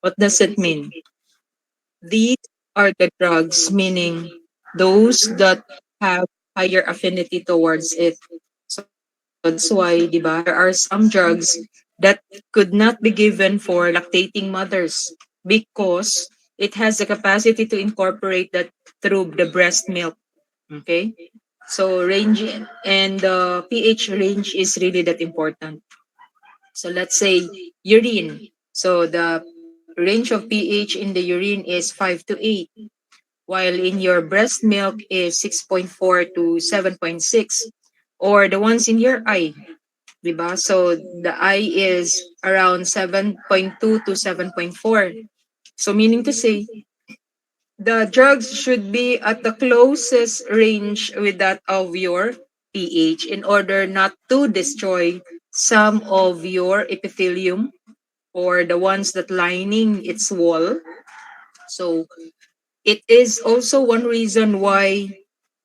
What does it mean? These are the drugs, meaning those that have higher affinity towards it. So that's why, di ba, there are some drugs that could not be given for lactating mothers because it has the capacity to incorporate that through the breast milk. Okay? So range and the pH range is really that important. So let's say urine. So the range of pH in the urine is 5 to 8, while in your breast milk is 6.4 to 7.6, or the ones in your eye, diba? So the eye is around 7.2 to 7.4. So meaning to say, the drugs should be at the closest range with that of your pH in order not to destroy some of your epithelium or the ones that lining its wall. So it is also one reason why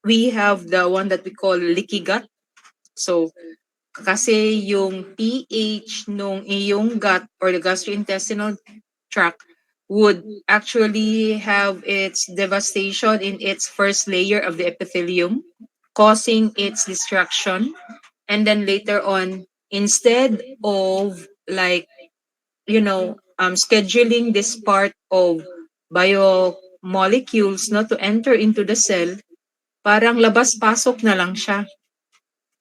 we have the one that we call leaky gut. So kasi yung pH nung iyong gut or the gastrointestinal tract would actually have its devastation in its first layer of the epithelium, causing its destruction. And then later on, instead of like, scheduling this part of biomolecules to enter into the cell, parang labas-pasok na lang siya.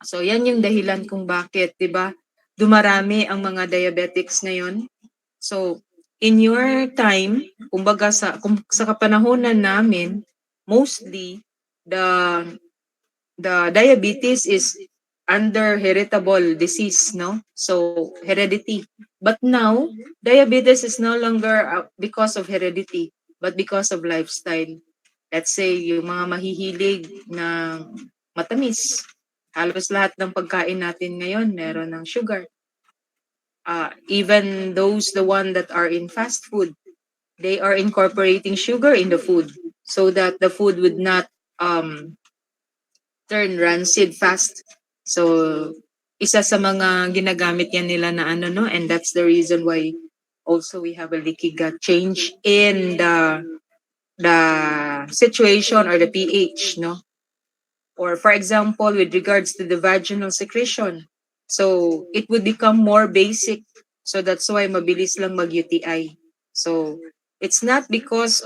So yan yung dahilan kung bakit, 'di ba? Dumarami ang mga diabetics ngayon. So in your time, kumbaga sa kapanahunan namin, mostly the the diabetes is under heritable disease, no? So heredity. But now, diabetes is no longer because of heredity, but because of lifestyle. Let's say, yung mga mahihilig na matamis. Halos lahat ng pagkain natin ngayon, meron ng sugar. Even those, the one that are in fast food, they are incorporating sugar in the food so that the food would not turn rancid fast. So, isa sa mga ginagamit yan nila na and that's the reason why also we have a leaky gut change in the situation or the pH, no? Or for example, with regards to the vaginal secretion, so it would become more basic. So that's why mabilis lang mag-UTI. So it's not because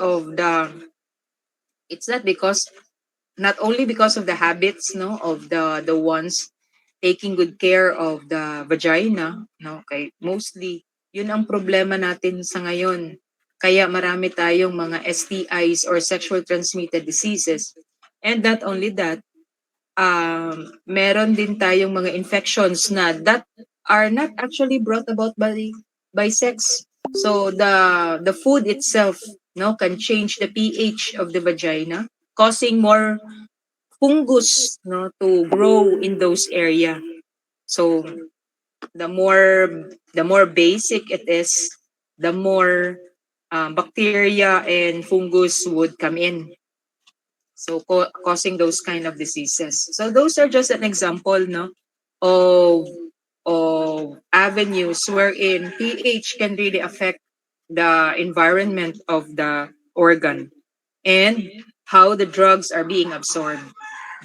not only because of the habits, no, of the ones taking good care of the vagina, no, okay, mostly yun ang problema natin sa ngayon. Kaya marami tayong mga STIs or sexual transmitted diseases. And not only that, meron din tayong mga infections na that are not actually brought about by sex. So the food itself, no, can change the pH of the vagina, causing more fungus, no, to grow in those area. So the more basic it is, the more bacteria and fungus would come in. So causing those kind of diseases. So those are just an example, no, of avenues wherein pH can really affect the environment of the organ and how the drugs are being absorbed,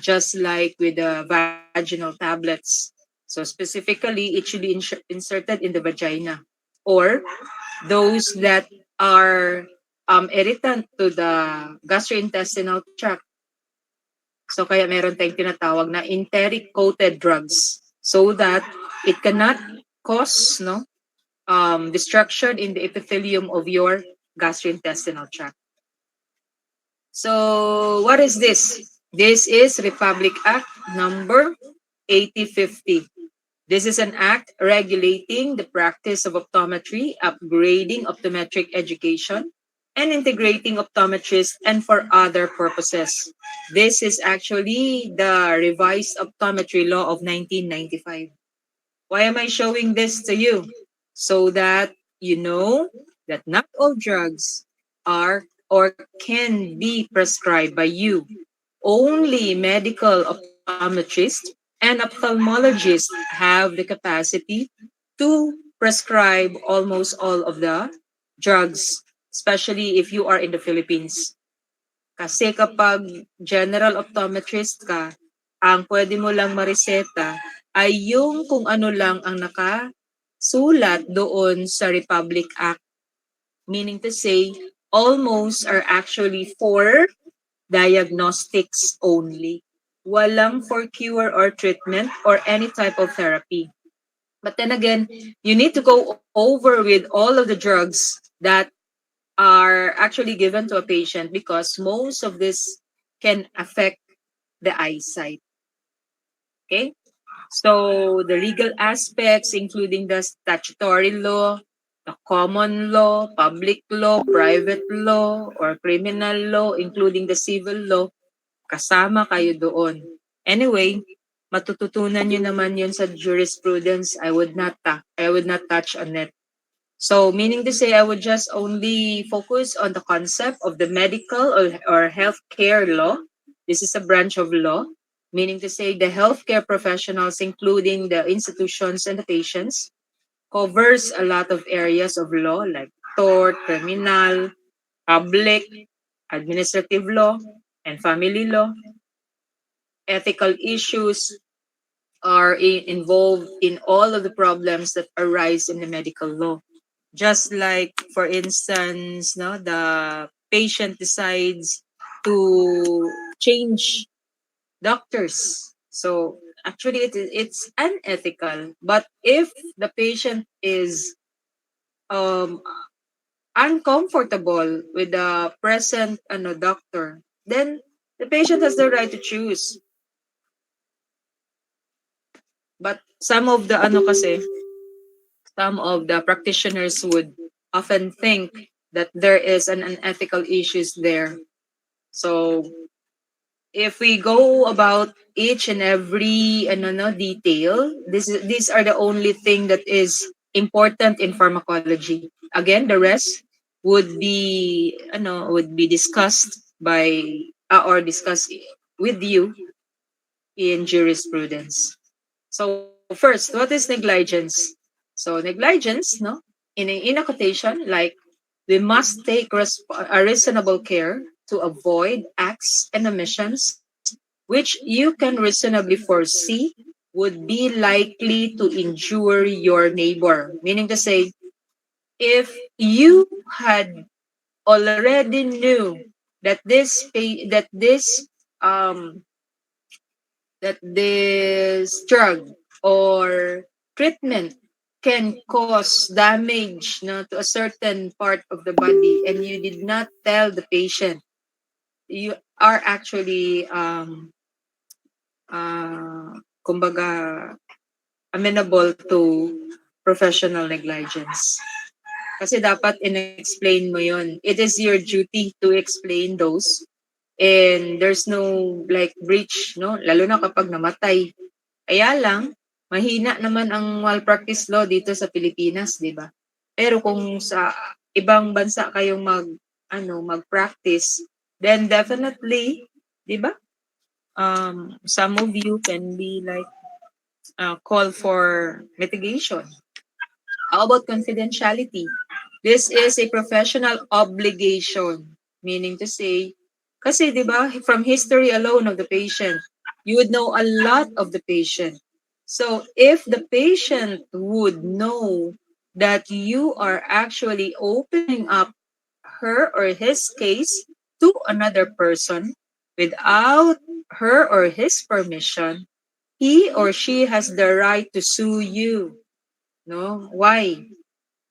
just like with the vaginal tablets. So specifically, it should be inserted in the vagina, or those that are irritant to the gastrointestinal tract. So kaya meron tayong tinatawag na enteric coated drugs so that it cannot cause destruction in the epithelium of your gastrointestinal tract. So what is this? This is Republic Act number 8050. This is an act regulating the practice of optometry, upgrading optometric education, and integrating optometrists and for other purposes. This is actually the revised optometry law of 1995. Why am I showing this to you? So that you know that not all drugs are or can be prescribed by you. Only medical optometrists and ophthalmologists have the capacity to prescribe almost all of the drugs, especially if you are in the Philippines. Kasi kapag general optometrist ka, ang pwede mo lang mareseta ay yung kung ano lang ang nakasulat doon sa Republic Act. Meaning to say, almost are actually for diagnostics only. Walang for cure or treatment or any type of therapy. But then again, you need to go over with all of the drugs that are actually given to a patient because most of this can affect the eyesight. Okay? So the legal aspects, including the statutory law, the common law, public law, private law, or criminal law, including the civil law, kasama kayo doon. Anyway, matututunan nyo naman yun sa jurisprudence. I would not touch on it. So, meaning to say, I would just only focus on the concept of the medical or healthcare law. This is a branch of law, meaning to say the healthcare professionals, including the institutions and the patients, covers a lot of areas of law like tort, criminal, public, administrative law, and family law. Ethical issues are involved in all of the problems that arise in the medical law. Just like, for instance, no, the patient decides to change doctors. So actually, it's unethical. But if the patient is um, uncomfortable with the present doctor, then the patient has the right to choose. But some of the practitioners would often think that there is an unethical issues there. So if we go about each and every detail, these are the only thing that is important in pharmacology. Again, the rest would be discussed by or discussed with you in jurisprudence. So first, what is negligence? So negligence, no, in a quotation, like we must take a reasonable care to avoid acts and omissions which you can reasonably foresee would be likely to injure your neighbor. Meaning to say, if you had already knew that um this drug or treatment can cause damage, no, to a certain part of the body, and you did not tell the patient, you are actually kumbaga amenable to professional negligence. Kasi dapat in-explain mo yon. It is your duty to explain those. And there's no like breach, no? Lalo na kapag namatay. Kaya lang, mahina naman ang malpractice law dito sa Pilipinas, di ba? Pero kung sa ibang bansa kayong mag-practice, then definitely, di ba? Some of you can be like call for mitigation. How about confidentiality? This is a professional obligation, meaning to say, kasi di ba, from history alone of the patient, you would know a lot of the patient. So if the patient would know that you are actually opening up her or his case to another person without her or his permission, he or she has the right to sue you. No? Why?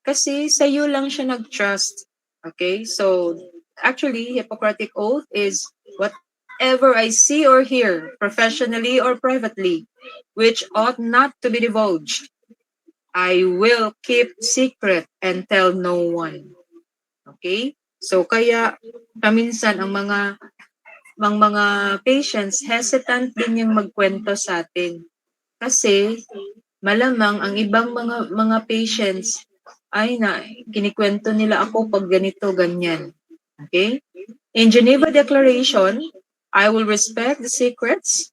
Kasi sa'yo lang siya nag-trust. Okay? So, actually, Hippocratic Oath is whatever I see or hear, professionally or privately, which ought not to be divulged, I will keep secret and tell no one. Okay? So, kaya, paminsan, ang mga patients, hesitant din yung magkwento sa atin. Kasi, malamang ang ibang mga patients ay kinikwento nila ako pag ganito, ganyan. Okay? In Geneva Declaration, I will respect the secrets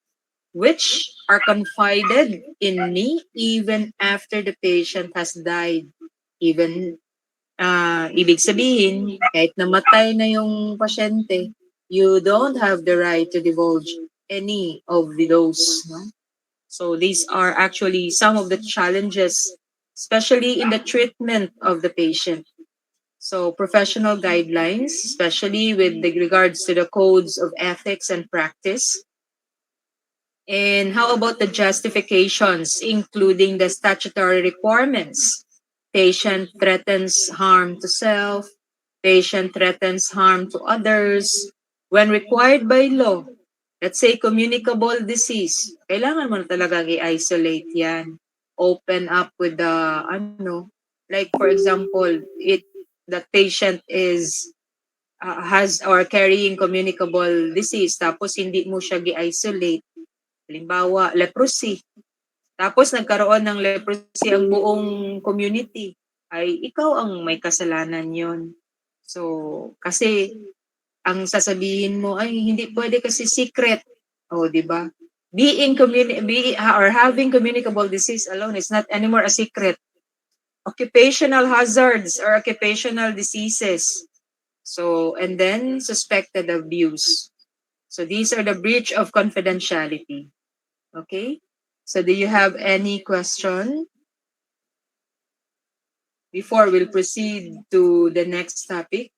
which are confided in me even after the patient has died. Even Ibig sabihin, kahit namatay na yung pasyente, you don't have the right to divulge any of those. No? So these are actually some of the challenges, especially in the treatment of the patient. So professional guidelines, especially with regards to the codes of ethics and practice. And how about the justifications, including the statutory requirements? Patient threatens harm to self, patient threatens harm to others when required by law. Let's say communicable disease. Kailangan mo na talagang i-isolate yan. Open up with the, like for example, the patient has or carrying communicable disease tapos hindi mo siya gi-isolate. Halimbawa, leprosy. Tapos nagkaroon ng leprosy ang buong community. Ay ikaw ang may kasalanan yon. So, kasi ang sasabihin mo ay hindi pwede kasi secret. O, di ba? Or having communicable disease alone is not anymore a secret. Occupational hazards or occupational diseases. So, and then suspected abuse. So these are the breach of confidentiality. Okay? So do you have any question before we'll proceed to the next topic?